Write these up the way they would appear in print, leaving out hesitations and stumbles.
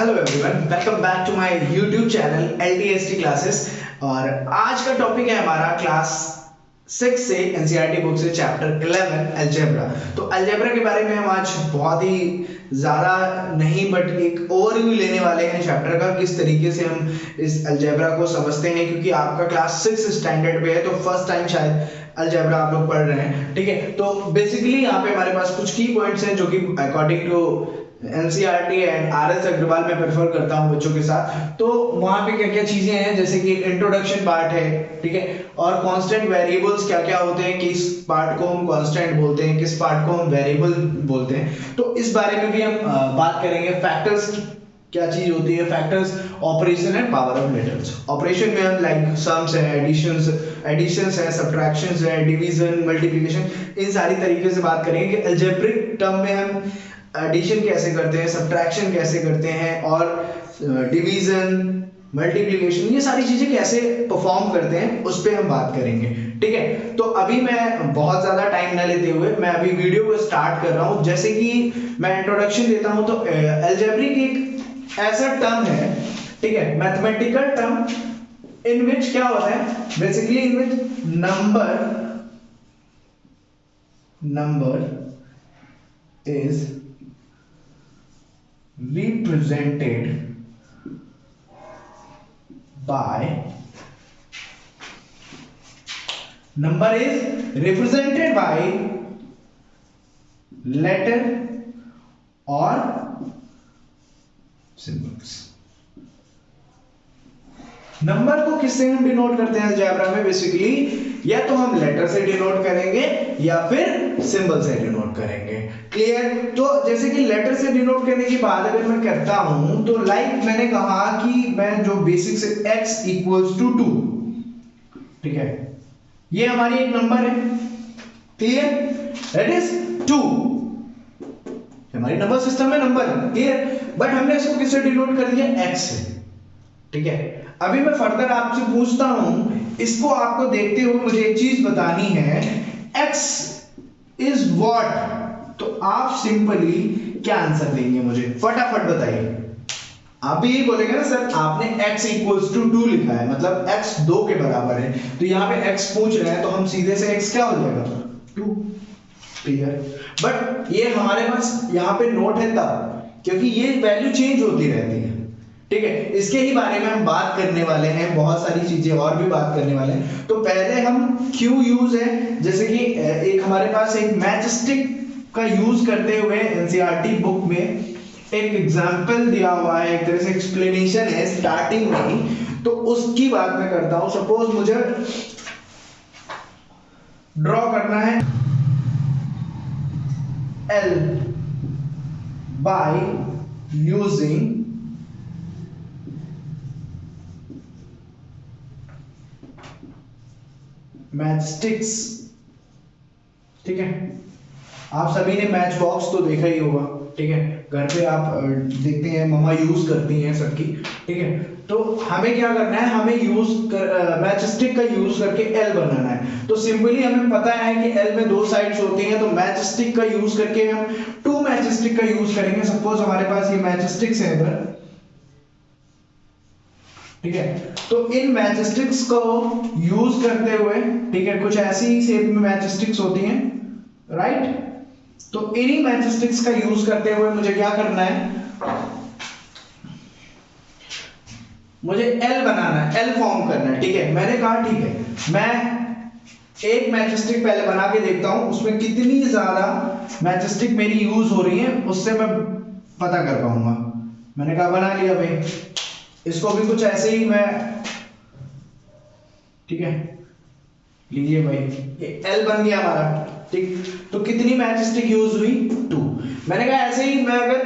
Hello everyone, welcome back to my YouTube channel LTST classes. और आज का topic है हमारा क्लास 6 से एनसीईआरटी बुक से चैप्टर 11 अलजेब्रा। तो अलजेब्रा के बारे में हम आज बहुत ही ज़्यादा नहीं बट एक ओवरव्यू लेने वाले हैं चैप्टर का, किस तरीके से हम इस अलजेब्रा को समझते हैं, क्योंकि आपका क्लास 6 स्टैंडर्ड पे है तो फर्स्ट टाइम शायद अलजेब्रा आप लोग पढ़ रहे हैं। ठीक है, तो बेसिकली यहाँ पे हमारे पास कुछ की पॉइंट्स हैं जो कि according to NCERT and RS Agarwal में प्रेफर करता हूँ बच्चों के साथ। तो वहाँ पे क्या क्या चीजें हैं, जैसे कि इंट्रोडक्शन पार्ट है, ठीक है, और कांस्टेंट वेरिएबल्स क्या क्या होते हैं, किस पार्ट को हम कांस्टेंट बोलते हैं, किस पार्ट को हम वेरिएबल बोलते हैं, तो इस बारे में भी हम बात करेंगे। फैक्टर्स क्या चीज होती है, factors, operation and power of letters. Operation में हम लाइक सम्स है, एडिशंस है, सब्ट्रैक्शंस है, डिवीजन, मल्टीप्लिकेशन, इन सारी तरीके से बात करेंगे कि अलजेब्रिक टर्म में हम एडिशन कैसे करते हैं, सब्ट्रैक्शन कैसे करते हैं, और डिवीजन, मल्टीप्लिकेशन, ये सारी चीजें कैसे परफॉर्म करते हैं उस पर हम बात करेंगे। ठीक है, तो अभी मैं बहुत ज्यादा टाइम ना लेते हुए मैं अभी वीडियो को स्टार्ट कर रहा हूं। जैसे कि मैं इंट्रोडक्शन देता हूं, तो अलजेब्रिक एक ऐसा टर्म है, ठीक है, मैथमेटिकल टर्म इन विच क्या होता है, basically in which number is represented by letter or symbols। Number को किससे हम डिनोट करते हैं अलजेब्रा में, बेसिकली या तो हम लेटर से डिनोट करेंगे या फिर सिंबल से डिनोट करेंगे। क्लियर? तो जैसे कि लेटर से डिनोट करने की बात अगर मैं करता हूं, तो लाइक मैंने कहा कि मैं जो बेसिक से x इक्वल्स टू 2, ठीक है, ये हमारी एक नंबर है। क्लियर? दैट इज 2, हमारी नंबर सिस्टम में नंबर है। क्लियर? बट हमने इसको किससे डिनोट कर दिया, x से। ठीक है, अभी मैं फर्दर आपसे पूछता हूं, इसको आपको देखते हुए मुझे एक चीज बतानी है, x इज व्हाट, तो आप सिंपली क्या आंसर देंगे मुझे, फटाफट बताइए। आप भी यही बोलेंगे ना सर, आपने x इक्वल्स टू 2 लिखा है, मतलब x 2 के बराबर है, तो यहाँ पे x पूछ रहे हैं तो हम सीधे से x क्या हो जाएगा, 2। क्लियर? बट ये हमारे पास यहाँ पे नोट है तब, क्योंकि ये वैल्यू चेंज होती रहती है। ठीक है, इसके ही बारे में हम बात करने वाले हैं, बहुत सारी चीजें और भी बात करने वाले हैं। तो पहले हम क्यों यूज है, जैसे कि एक हमारे पास एक मैचस्टिक का यूज करते हुए एनसीईआरटी बुक में एक एग्जांपल दिया हुआ है, एक तरह से एक्सप्लेनेशन है स्टार्टिंग में ही, तो उसकी बात मैं करता हूं। सपोज मुझे ड्रॉ करना है L बाय यूजिंग मैचस्टिक्स। ठीक है, आप सभी ने मैच बॉक्स तो देखा ही होगा। ठीक है, घर पे आप देखते हैं, मम्मा यूज करती हैं सबकी। ठीक है, तो हमें क्या करना है, हमें मैचस्टिक का यूज करके L बनाना है। तो सिंपली हमें पता है कि L में 2 साइड्स होती हैं, तो मैचस्टिक का यूज करके हम 2 मैचस्टिक का यूज करेंगे। सपोज हमारे पास ये मैचस्टिक्स है इधर, ठीक है, तो इन मैचस्टिक्स को यूज करते हुए, ठीक है, कुछ ऐसी ही शेप में मैचस्टिक्स होती हैं, राइट, तो इन्हीं मैचस्टिक्स का यूज करते हुए मुझे क्या करना है, मुझे L बनाना है, L फॉर्म करना है। ठीक है, मैंने कहा ठीक है, मैं एक मैचस्टिक पहले बना के देखता हूं, उसमें कितनी ज्यादा मैचस्टिक मेरी यूज हो रही है, उससे मैं पता कर पाऊंगा। मैंने कहा बना लिया भाई, इसको भी कुछ ऐसे ही मैं, ठीक है, लीजिए भाई, ये L बन गया हमारा। ठीक, तो कितनी मैचस्टिक यूज हुई, 2। मैंने कहा ऐसे ही मैं अगर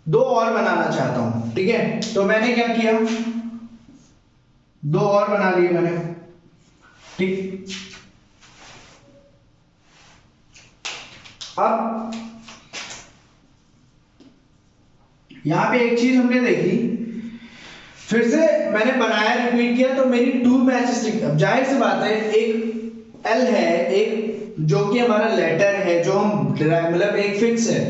2 और बनाना चाहता हूं, ठीक है, तो मैंने क्या किया, 2 और बना लिए मैंने। ठीक, अब यहां पे एक चीज हमने देखी, फिर से मैंने बनाया, रिपीट किया, तो मेरी 2 मैचस्टिक। अब जाहिर सी बात है, एक L है, एक जो कि हमारा लेटर है, जो हम मतलब एक फिक्स है,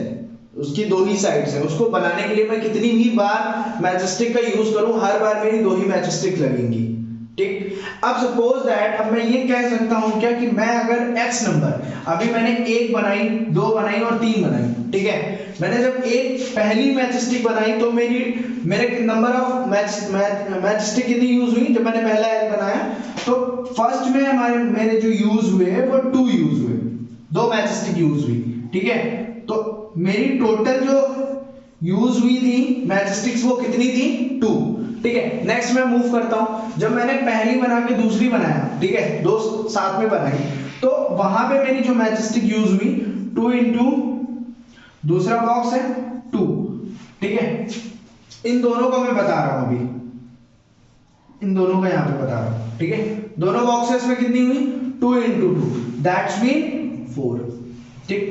उसकी दो ही साइड्स हैं, उसको बनाने के लिए मैं कितनी भी बार मैचस्टिक का यूज करूं, हर बार मेरी दो ही मैचस्टिक लगेंगी। ठीक, अब सपोज दैट अब मैं ये कह सकता हूं क्या कि मैं अगर x नंबर, अभी मैंने एक बनाई, दो बनाई और तीन बनाई, ठीक है, मैंने जब एक पहली मैचस्टिक बनाई तो मेरे नंबर ऑफ मैचस्टिक कितनी यूज हुई, जब मैंने पहला एल बनाया तो फर्स्ट में मेरे जो यूज हुए वो 2 यूज हुए, दो मैचस्टिक यूज हुई, ठीक है, तो मेरी टोटल जो यूज हुई थी मैचस्टिक्स वो कितनी थी, 2। ठीक है, नेक्स्ट मैं मूव करता हूं, जब मैंने पहली बना के दूसरी बनाया, ठीक है, दो साथ में बनाई, तो वहां पे मेरी जो मैचस्टिक यूज हुई 2 इंटू दूसरा बॉक्स है 2, ठीक है, इन दोनों को मैं बता रहा हूं अभी, इन दोनों का यहां पे बता रहा हूं, ठीक है, दोनों बॉक्सेस में कितनी हुई 2 इंटू 2, दैट्स मीन 4। ठीक,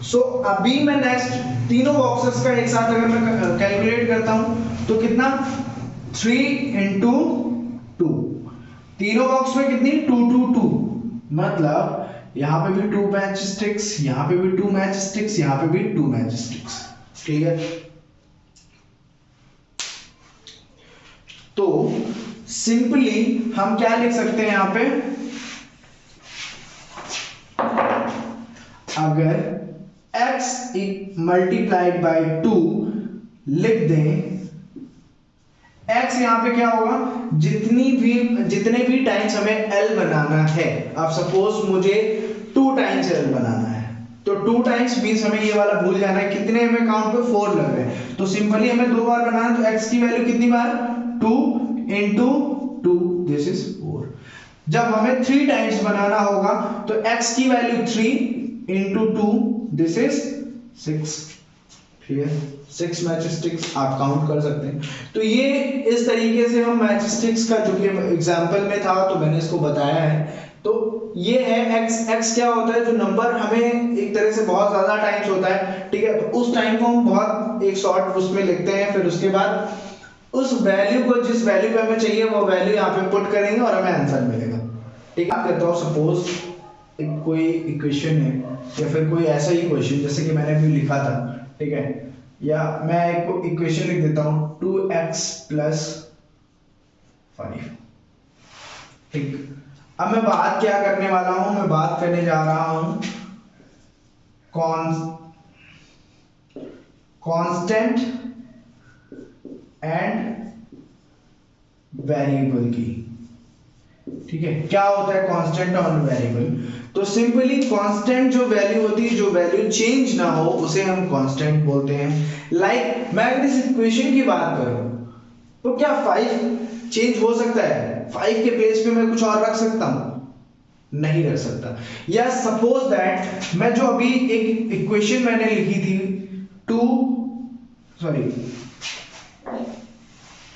सो अभी मैं नेक्स्ट तीनों बॉक्सेस का एक साथ अगर मैं कैलकुलेट करता हूं तो कितना 3 इंटू 2, तीनों बॉक्स में कितनी 2 2 2, मतलब यहां पे भी 2 मैच स्टिक्स, यहां पे भी 2 मैच स्टिक्स, यहां पे भी 2 मैच स्टिक्स। क्लियर? तो सिंपली हम क्या लिख सकते हैं यहां पे, अगर x मल्टीप्लाइड बाय 2 लिख दें, x यहां पे क्या होगा, जितने भी टाइम्स हमें l बनाना है, अब सपोज मुझे 2 टाइम्स l बनाना है, तो 2 टाइम्स मींस हमें ये वाला भूल जाना है, कितने हमें काउंट पे 4 लग रहे हैं, तो सिंपली हमें 2 बार बनाना है, तो x की वैल्यू कितनी बार 2 इंटू 2, दिस इज 4। जब हमें 3 टाइम्स बनाना होगा तो x की value 3 into 2, this is 6। Clear? 6 matchsticks आप काउंट कर सकते हैं। तो ये इस तरीके से हम मैचस्टिक्स का, जो कि एग्जांपल में था तो मैंने इसको बताया है, तो ये है x क्या होता है, जो नंबर हमें एक तरह से बहुत ज्यादा टाइम्स होता है, ठीक है, तो उस टाइम को हम बहुत एक शॉर्ट उसमें लिखते हैं, फिर उसके बाद उस वैल्यू को, जिस वैल्यू पे हमें चाहिए वो वैल्यू यहाँ पे पुट करेंगे और हमें आंसर मिलेगा। ठीक है, कहता हूँ सपोज कोई इक्वेशन है या फिर कोई ऐसा ही क्वेश्चन जैसे कि मैंने अभी लिखा था, ठीक है, या मैं एक इक्वेशन लिख देता हूं 2x प्लस 5। ठीक, अब मैं बात क्या करने वाला हूं, मैं बात करने जा रहा हूं कांस्टेंट एंड वेरिएबल की। ठीक है, क्या होता है कांस्टेंट और वेरिएबल, तो सिंपली कांस्टेंट जो वैल्यू होती है, जो वैल्यू चेंज ना हो, उसे हम कांस्टेंट बोलते हैं। लाइक मैं अगर इस इक्वेशन की बात करूं तो क्या 5 चेंज हो सकता है, 5 के प्लेस पे मैं कुछ और रख सकता हूं, नहीं रख सकता। या सपोज दैट मैं जो अभी एक इक्वेशन मैंने लिखी थी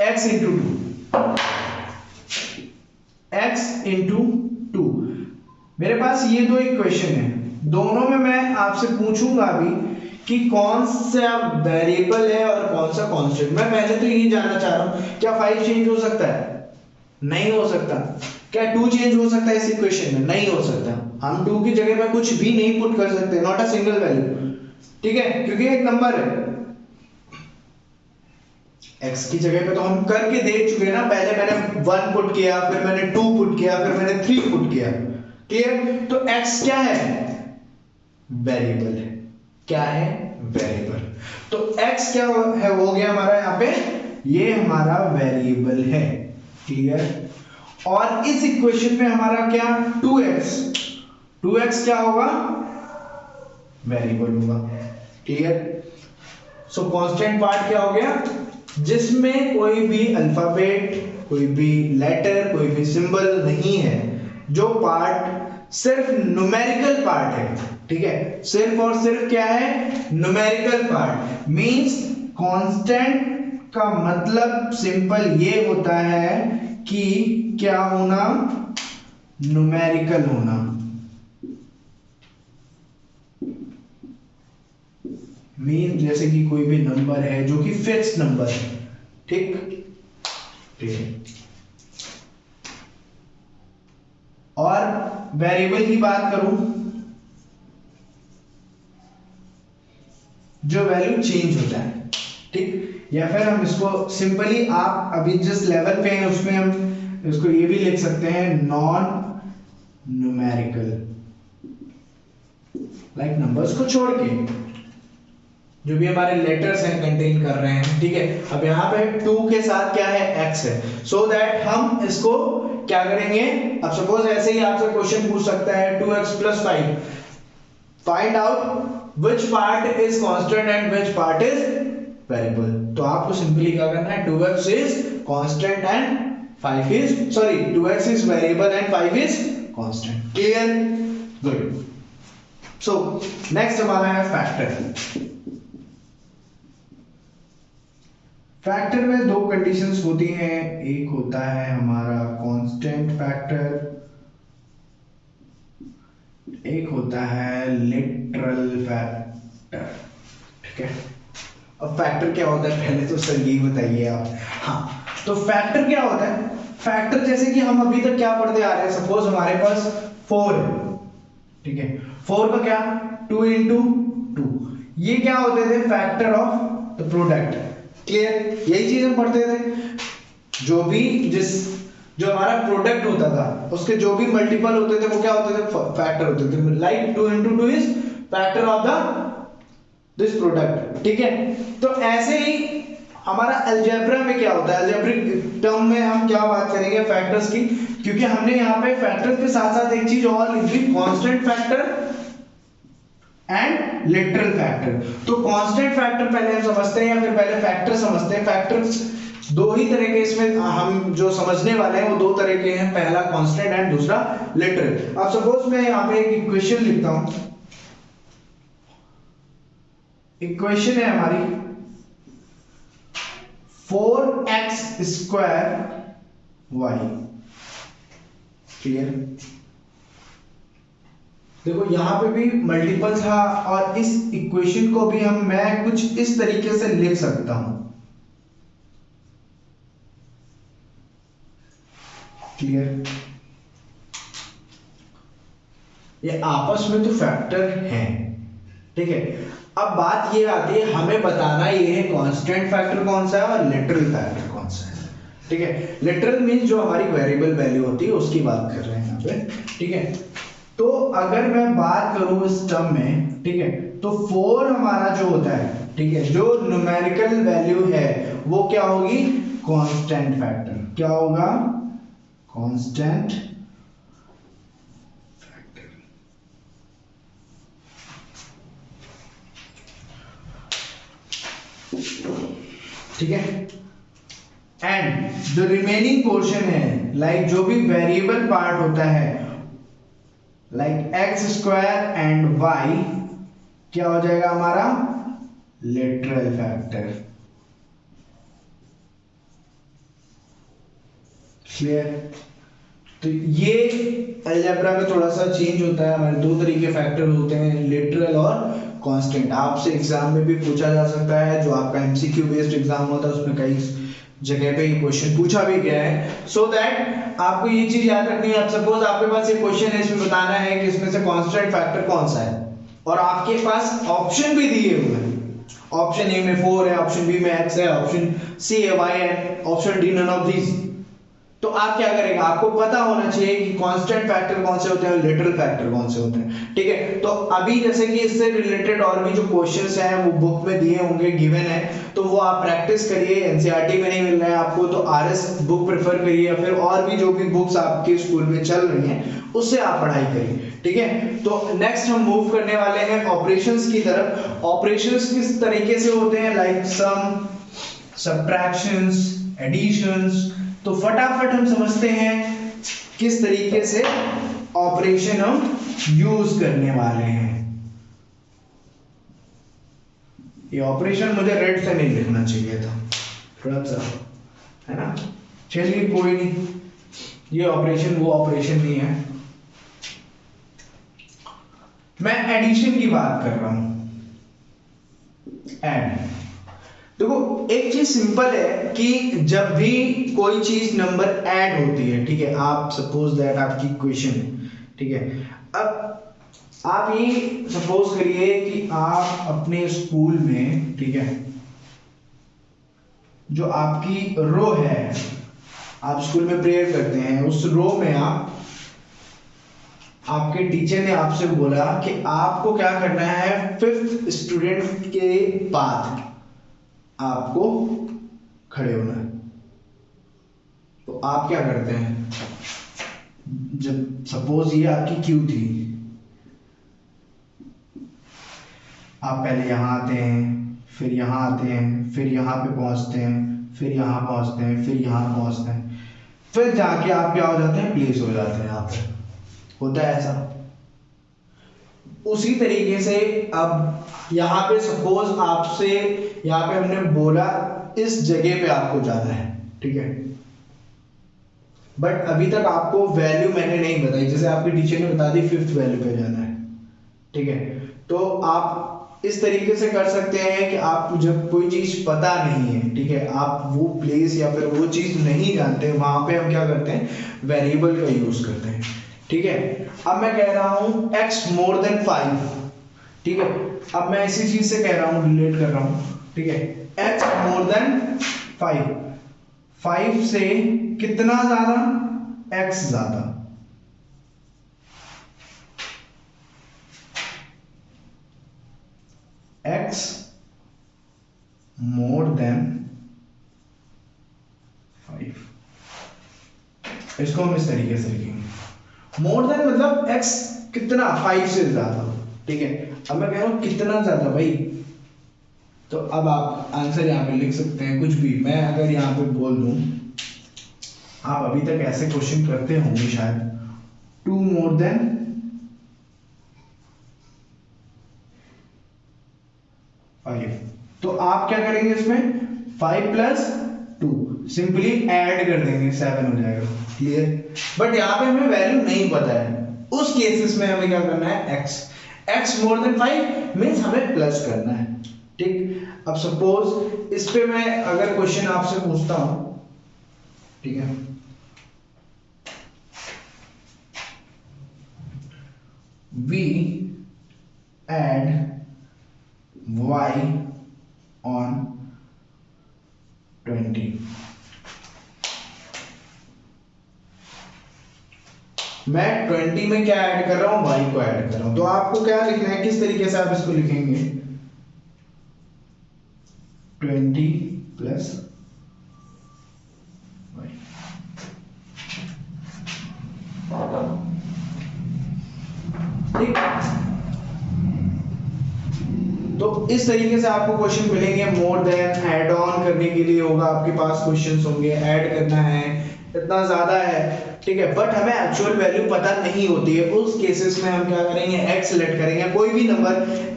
x इंटू 2, मेरे पास ये दो इक्वेशन है, दोनों में मैं आपसे पूछूंगा अभी कि कौन सा वेरिएबल है और कौन सा कांस्टेंट। मैं पहले तो ये जानना चाह रहा हूं, क्या 5 चेंज हो सकता है, नहीं हो सकता। क्या 2 चेंज हो सकता है इस इक्वेशन में, नहीं हो सकता। हम 2 की जगह पे कुछ भी नहीं पुट कर सकते, नॉट अ सिंगल वैल्यू, ठीक है, क्योंकि एक नंबर है। x की जगह पे तो हम करके देख चुके हैं ना, पहले मैंने 1 पुट किया, फिर मैंने 2 पुट किया, फिर मैंने 3 पुट किया। क्लियर? तो x क्या है, वेरिएबल है। क्या है, वेरिएबल। तो x क्या है, हो गया हमारा यहाँ पे, ये हमारा वेरिएबल है। क्लियर? और इस इक्वेशन में हमारा क्या 2x क्या होगा, वेरिएबल होगा। क्लियर? सो कांस्टेंट पार्ट क्या हो गया, जिसमें कोई भी अल्फाबेट, कोई भी लेटर, कोई भी सिंबल नहीं है, जो पार्ट सिर्फ न्यूमेरिकल पार्ट है। ठीक है, सिर्फ और सिर्फ क्या है, न्यूमेरिकल पार्ट। मींस कांस्टेंट का मतलब सिंपल ये होता है कि क्या होना, न्यूमेरिकल होना। मीन जैसे कि कोई भी नंबर है जो कि फिक्स्ड नंबर है। ठीक, और वेरिएबल की बात करूं जो वैल्यू चेंज होता है, ठीक। या फिर हम इसको सिंपली, आप अभी जिस लेवल पे हैं उसमें हम इसको ये भी लिख सकते हैं नॉन न्यूमेरिकल, लाइक नंबर्स को छोड़ के जो भी हमारे लेटर्स हैं कंटेन कर रहे हैं, ठीक है। अब यहाँ पे 2 के साथ क्या है, x है, सो दैट हम इसको क्या करेंगे, अब सपोज ऐसे ही आपसे क्वेश्चन पूछ सकता है 2x + 5, find out which part is constant and which part is variable. तो आपको सिंपली क्या करना है, 2x is constant and 5 is, sorry 2x is variable and 5 is constant. Clear, good. So next हमारा है फैक्टर। फैक्टर में 2 conditions होती हैं, एक होता है हमारा कांस्टेंट फैक्टर, एक होता है लिटरल फैक्टर, ठीक है। अब फैक्टर क्या होता है पहले तो सर यही बताइए आप। हाँ, तो फैक्टर क्या होता है, फैक्टर जैसे कि हम अभी तक क्या पढ़ते आ रहे हैं, सपोज हमारे पास 4 है, ठीक है, 4 का क्या 2 × 2, ये क्या होते थे, factor of the product. Clear, यही चीज हम पढ़ते थे, जो हमारा प्रोडक्ट होता था उसके जो भी मल्टीपल होते थे वो क्या होते थे, फैक्टर होते थे, like 2 × 2 is factor of this product, ठीक है। तो ऐसे ही हमारा अलजेब्रा में क्या होता है, अलजेब्रिक टर्म में हम क्या बात करेंगे, फैक्टर्स की, क्योंकि हमने यहाँ पे फैक्टर्स के साथ साथ एक चीज और लिख दी, constant factor and literal factor. तो कांस्टेंट फैक्टर पहले हम समझते हैं या फिर पहले फैक्टर समझते हैं। फैक्टर्स 2 ही तरह के इसमें हम जो समझने वाले हैं वो 2 तरह के हैं, पहला कांस्टेंट एंड दूसरा लिटरल। अब सपोज मैं यहाँ पे एक इक्वेशन लिखता हूं, इक्वेशन है हमारी 4x² y। क्लियर, देखो यहां पे भी मल्टीपल था और इस इक्वेशन को भी मैं कुछ इस तरीके से लिख सकता हूं। क्लियर, ये आपस में तो फैक्टर हैं, ठीक है। अब बात ये आती है, हमें बताना ये है कांस्टेंट फैक्टर कौन सा है और लिटरल फैक्टर कौन सा है, ठीक है। लिटरल मींस जो हमारी वेरिएबल वैल्यू होती है उसकी बात कर रहे हैं यहाँ पे, ठीक है। तो अगर मैं बात करूं इस टर्म में, ठीक है, तो 4 हमारा जो होता है, ठीक है, जो न्यूमेरिकल वैल्यू है वो क्या होगी, कांस्टेंट फैक्टर। क्या होगा, कांस्टेंट फैक्टर, ठीक है। एंड जो रिमेनिंग पोर्शन है, लाइक जो भी वेरिएबल पार्ट होता है, लाइक x² एंड y, क्या हो जाएगा हमारा, लिटरल फैक्टर। क्लियर, तो ये अलजेब्रा में थोड़ा सा चेंज होता है, हमारे 2 तरीके फैक्टर होते हैं, लिटरल और कांस्टेंट। आपसे एग्जाम में भी पूछा जा सकता है, जो आपका एमसीक्यू बेस्ड एग्जाम होता है उसमें कई जगह पे ये क्वेश्चन पूछा भी गया है, सो दैट आपको ये चीज याद रखनी है। अब सपोज आपके पास ये क्वेश्चन है, इसमें बताना है कि इसमें से कांस्टेंट फैक्टर कौन सा है, और आपके पास ऑप्शन भी दिए हुए हैं, ऑप्शन ए में 4 है, ऑप्शन बी में x है, ऑप्शन सी है y है, option D none of these. तो आप क्या करेंगे, आपको पता होना चाहिए कि कांस्टेंट फैक्टर कौन से होते हैं और लिटरल फैक्टर कौन से होते हैं, ठीक है। तो अभी जैसे कि इससे रिलेटेड और भी जो क्वेश्चंस हैं वो बुक में दिए होंगे, गिवन है, तो वो आप प्रैक्टिस करिए। एनसीईआरटी में नहीं मिल रहा है आपको तो आरएस बुक प्रेफर करिए, या फिर और भी जो भी बुक्स आपके स्कूल में चल रही हैं उससे आप पढ़ाई करिए, ठीक है। तो नेक्स्ट हम मूव करने वाले हैं ऑपरेशंस की तरफ। ऑपरेशंस किस तरीके से होते हैं, लाइक सम, सब्ट्रैक्शंस, एडिशंस। तो फटाफट हम समझते हैं किस तरीके से ऑपरेशन हम यूज करने वाले हैं। ये ऑपरेशन मुझे रेड से नहीं लिखना चाहिए था, थोड़ा सा, है ना, चलिए कोई नहीं, ये ऑपरेशन वो ऑपरेशन नहीं है, मैं एडिशन की बात कर रहा हूं। ऐड, देखो एक चीज सिंपल है कि जब भी कोई चीज नंबर ऐड होती है, ठीक है, आप सपोज दैट आपकी इक्वेशन है, ठीक है, अब आप ये सपोज करिए कि आप अपने स्कूल में, ठीक है, जो आपकी रो है, आप स्कूल में प्रेयर करते हैं, उस रो में आपके टीचर ने आपसे बोला कि आपको क्या करना है, 5th स्टूडेंट के बाद आपको खड़े होना है। तो आप क्या करते हैं, जब सपोज ये आपकी क्यू थी, आप पहले यहाँ आते हैं, फिर यहाँ आते हैं, फिर यहाँ पे पहुँचते हैं, फिर यहाँ पहुँचते हैं, फिर यहाँ पहुँचते हैं, फिर जाके आप क्या हो जाते हैं, प्लेस हो जाते हैं। यहाँ पे होता है ऐसा। उसी तरीके से अब यहाँ पे सपोज आपसे यहाँ पे हमने बोला इस जगह पे आपको जाना है, ठीक है, बट अभी तक आपको वैल्यू मैंने नहीं बताई, जैसे आपके टीचर ने बता दी 5th वैल्यू पे जाना है, ठीक है। तो आप इस तरीके से कर सकते हैं कि आप जब कोई चीज पता नहीं है, ठीक है, आप वो प्लेस या फिर वो चीज नहीं जानते, वहां पे हम क्या करते हैं, वेरिएबल का यूज करते हैं, ठीक है। अब मैं कह रहा हूं x मोर देन 5, ठीक है, अब मैं इसी चीज से कह रहा हूं, रिलेट कर रहा हूं, ठीक है, x मोर देन 5, 5 से कितना ज्यादा, x ज्यादा, x मोर देन 5, इसको हम इस तरीके से लिखेंगे। मोर देन मतलब x कितना, 5 से ज्यादा, ठीक है। अब मैं कह रहा हूं कितना ज्यादा भाई, तो अब आप आंसर यहाँ पे लिख सकते हैं कुछ भी। मैं अगर यहाँ पे बोल दूं, आप अभी तक ऐसे क्वेश्चन करते होंगे शायद, 2 मोर देन 5, तो आप क्या करेंगे इसमें, 5 प्लस 2 सिंपली ऐड कर देंगे, 7 हो जाएगा, क्लियर। बट यहाँ पे हमें वैल्यू नहीं पता है, उस केसेस में हमें क्या करना है, x मोर देन 5 मीन्स हमें प्लस करना है, ठीक। अब सपोज इस पे मैं अगर क्वेश्चन आपसे पूछता हूं, ठीक है, we add y on 20, मैं 20 में क्या ऐड कर रहा हूं, y को ऐड कर रहा हूं। तो आपको क्या लिखना है, किस तरीके से आप इसको लिखेंगे, 20 प्लस y, ठीक। तो इस तरीके से आपको क्वेश्चन मिलेंगे। मोर देन ऐड ऑन करने के लिए होगा, आपके पास क्वेश्चंस होंगे, ऐड करना है, इतना ज्यादा है, ठीक है, बट हमें एक्चुअल वैल्यू पता नहीं होती है। उस केसेस में हम क्या करेंगे, x सेलेक्ट करेंगे, कोई भी नंबर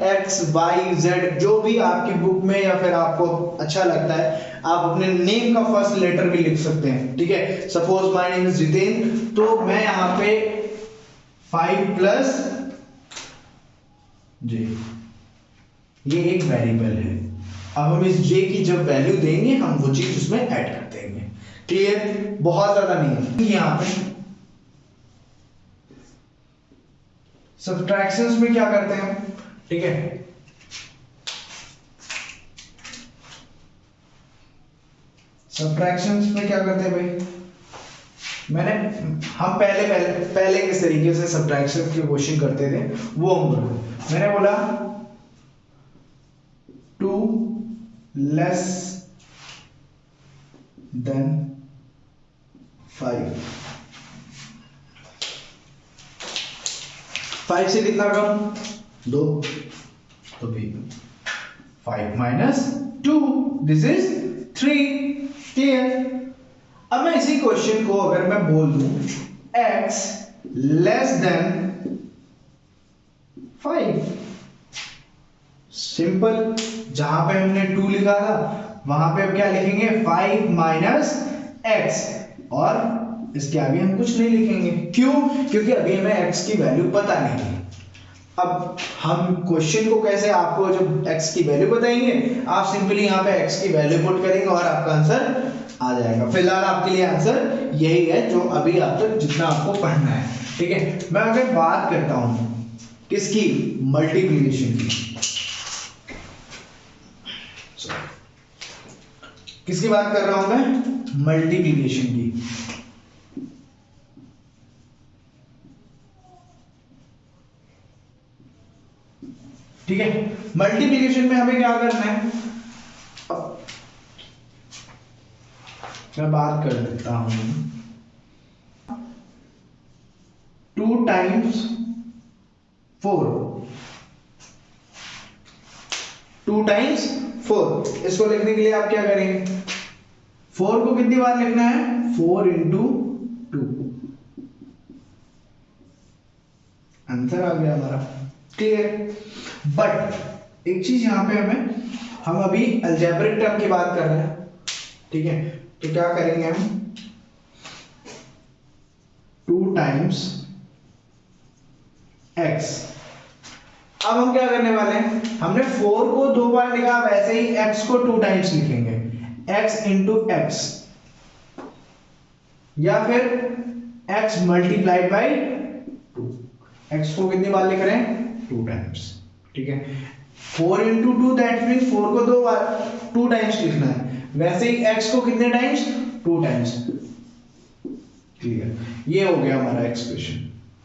x y z जो भी आपकी बुक में या फिर आपको अच्छा लगता है, आप अपने नेम का फर्स्ट लेटर भी लिख सकते हैं, ठीक है। Suppose my name is Jiten, तो मैं यहाँ पे 5 प्लस j, ये एक वेरिएबल है। अब हम इस j की जब वैल्यू देंगे, हम वो चीज उसमें ऐड कर देंगे, क्लियर। बहुत ज्यादा नहीं है। यहां पे सब्ट्रैक्शंस में क्या करते हैं, ठीक है, सब्ट्रैक्शंस में क्या करते हैं भाई, हम पहले किस तरीके से सब्ट्रैक्शन के क्वेश्चन करते थे वो हम बोलो। मैंने बोला 2 लेस देन 5, 5 से कितना कम, 2, तो भी 5 माइनस 2, दिस इज 3, क्लियर। अब मैं इसी क्वेश्चन को अगर मैं बोल दूं x लेस देन 5, सिंपल, जहां पे हमने 2 लिखा था वहां पे अब क्या लिखेंगे, 5 माइनस x, और इसके आगे हम कुछ नहीं लिखेंगे। क्यों, क्योंकि अभी हमें x की वैल्यू पता नहीं है। अब हम क्वेश्चन को कैसे, आपको जब x की वैल्यू बताएंगे, आप सिंपली यहाँ पे x की वैल्यू पुट करेंगे और आपका आंसर आ जाएगा। फिलहाल आपके लिए आंसर यही है जो अभी आप तक जितना आपको पढ़ना है, ठीक है। मैं अगर बात करता हूं किसकी? मल्टीप्लिकेशन की। किसकी बात कर रहा हूं मैं? मल्टीप्लिकेशन की। ठीक है, मल्टीप्लिकेशन में हमें क्या करना है? मैं बात कर देता हूं, 2 टाइम्स 4, 2 टाइम्स 4। इसको लिखने के लिए आप क्या करेंगे? 4 को कितनी बार लिखना है? 4 इंटू 2। आंसर आ गया हमारा। क्लियर? बट एक चीज यहां पे हम अभी अलजेब्रिक टर्म की बात कर रहे हैं, ठीक है? तो क्या करेंगे हम? 2 टाइम्स x। अब हम क्या करने वाले हैं? हमने 4 को 2 बार लिखा, वैसे ही x को 2 टाइम्स लिखेंगे, x इंटू एक्स, या फिर x मल्टीप्लाइड बाई 2। x को कितनी बार लिख रहे हैं? 2 टाइम्स। ठीक है, 4 इंटू 2 दैट मीन 4 को 2 बार 2 टाइम्स लिखना है, वैसे ही x को कितने टाइम्स? 2 टाइम्स। क्लियर? ये हो गया हमारा एक्सप्रेशन।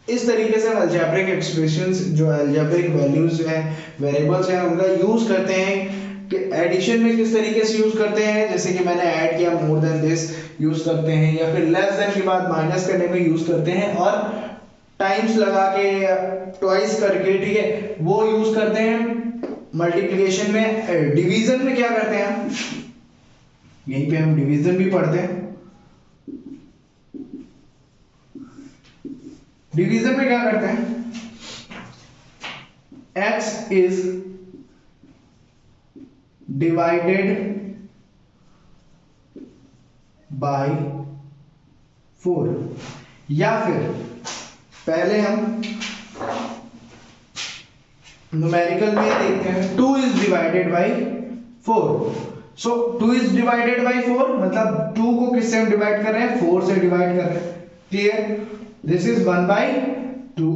इस तरीके से हम अलजेब्रिक एक्सप्रेशंस, जो अलजेब्रिक वैल्यूज हैं, वेरिएबल्स हैं, उनका यूज करते हैं कि एडिशन में किस तरीके से यूज करते हैं, जैसे कि मैंने ऐड किया मोर देन दिस यूज करते हैं, या फिर लेस देन के बाद माइनस करने में यूज करते हैं, और टाइम्स लगा के ट्वाइस करके, ठीक है, वो यूज करते हैं। मल्टीप्लिकेशन में, डिवीजन में क्या करते हैं? यहीं पे हम डिवीजन भी पढ़ते हैं। डिवीजन में क्या करते हैं? x is divided by 4, या फिर पहले हम न्यूमेरिकल में देखते हैं, 2 is divided by 4। So 2 is divided by 4 मतलब 2 को किससे हम डिवाइड कर रहे हैं? 4 से डिवाइड कर रहे हैं। Clear? This is 1 by 2।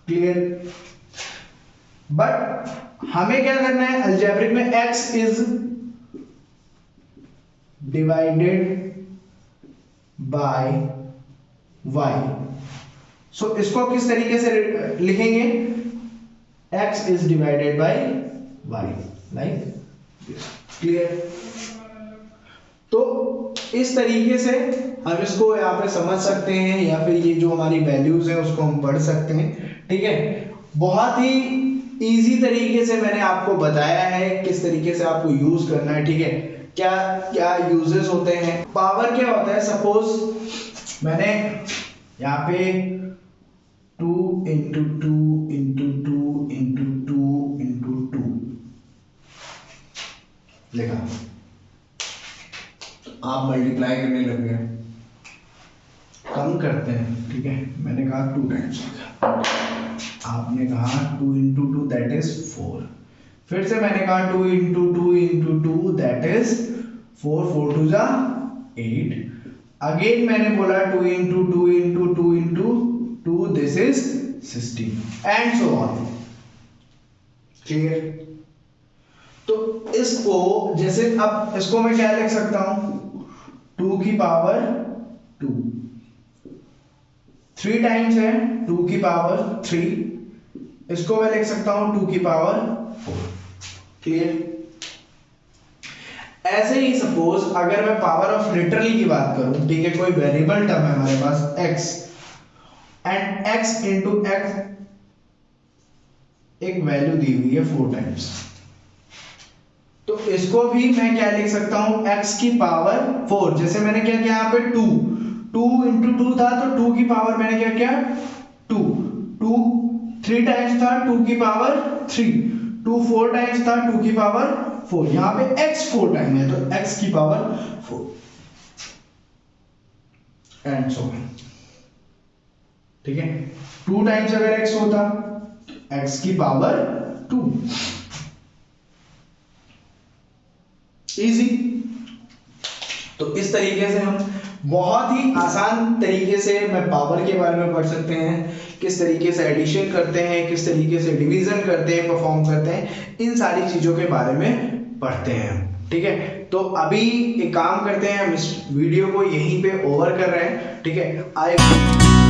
Clear? But हमें क्या करना है अलजेब्रिक में? x is divided by y। सो इसको किस तरीके से लिखेंगे? x is divided by y, like this। Clear? तो इस तरीके से हम इसको यहाँ पे समझ सकते हैं, या फिर ये जो हमारी वैल्यूज है उसको हम पढ़ सकते हैं। ठीक है, बहुत ही इजी तरीके से मैंने आपको बताया है किस तरीके से आपको यूज करना है। ठीक है, क्या क्या यूजेस होते हैं। पावर क्या होता है? सपोज मैंने यहाँ पे 2 इंटू 2 इंटू 2 इंटू 2 इंटू 2 लिखा, आप मल्टीप्लाई करने लग गए, कम करते हैं। ठीक है, मैंने कहा 2 टाइम्स लिखा, आपने कहा 2 इंटू 2 दैट इज 4, फिर से मैंने कहा 2 into 2 into 2 that is 4, 4 two जा 8, अगेन मैंने बोला 2 into 2 into 2 into 2 this is 16 and so on. Clear? तो इसको जैसे, अब इसको मैं क्या लिख सकता हूं? 2 की पावर 2, 3 टाइम्स है 2 की पावर 3, इसको मैं लिख सकता हूं 2 की पावर 4। क्लियर? ऐसे ही सपोज अगर मैं पावर ऑफ लिटरली की बात करूं, ठीक है, कोई वेरिएबल टर्म है हमारे पास x, and x into x एक वैल्यू दी हुई है 4 टाइम्स, तो इसको भी मैं क्या लिख सकता हूं? x की पावर 4। जैसे मैंने क्या किया यहाँ पे 2 इंटू 2 था, तो 2 की पावर मैंने क्या किया? 2 3 टाइम्स था 2 की पावर 3, 2 4 टाइम्स था 2 की पावर 4, यहाँ पे x 4 टाइम है तो x की पावर 4 एंड सो ऑन। ठीक है, 2 टाइम्स अगर x होता, x की पावर 2। इजी। तो इस तरीके से हम बहुत ही आसान तरीके से मैं पावर के बारे में पढ़ सकते हैं, किस तरीके से एडिशन करते हैं, किस तरीके से डिवीजन करते हैं, परफॉर्म करते हैं, इन सारी चीज़ों के बारे में पढ़ते हैं। ठीक है, तो अभी एक काम करते हैं, हम इस वीडियो को यहीं पे ओवर कर रहे हैं। ठीक है, आई